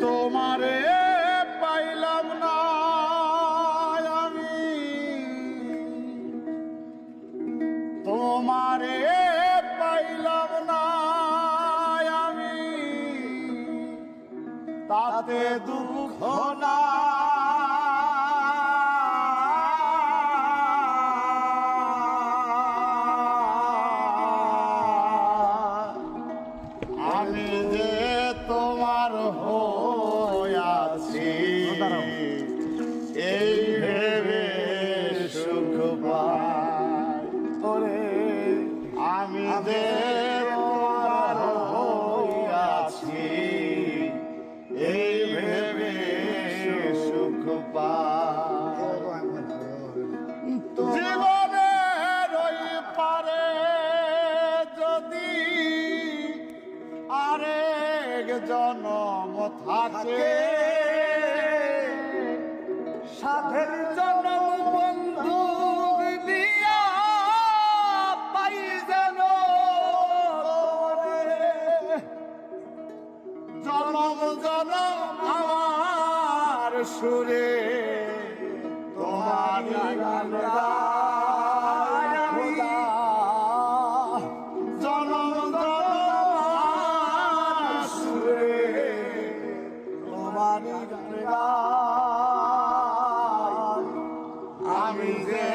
তোমারে পাইলাম না আমি, তোমারে পাইলাম না আমি, তাতে দুঃখ না। আমি যে তোমার হইয়াছি এই ভেবে সুখ পাই। ওরে আমি যে তোমার হইয়াছি এই ভেবে সুখ পাই। জীবনের ওই পারে যদি আরেক জনম থাকে, সাধের জনম বন্ধু দিয়া পাই যেন জনম জনম আমার সুরে তোমার গান গাই আমি। জনম জনম আমার সুরে তোমার গান গাই আমি যে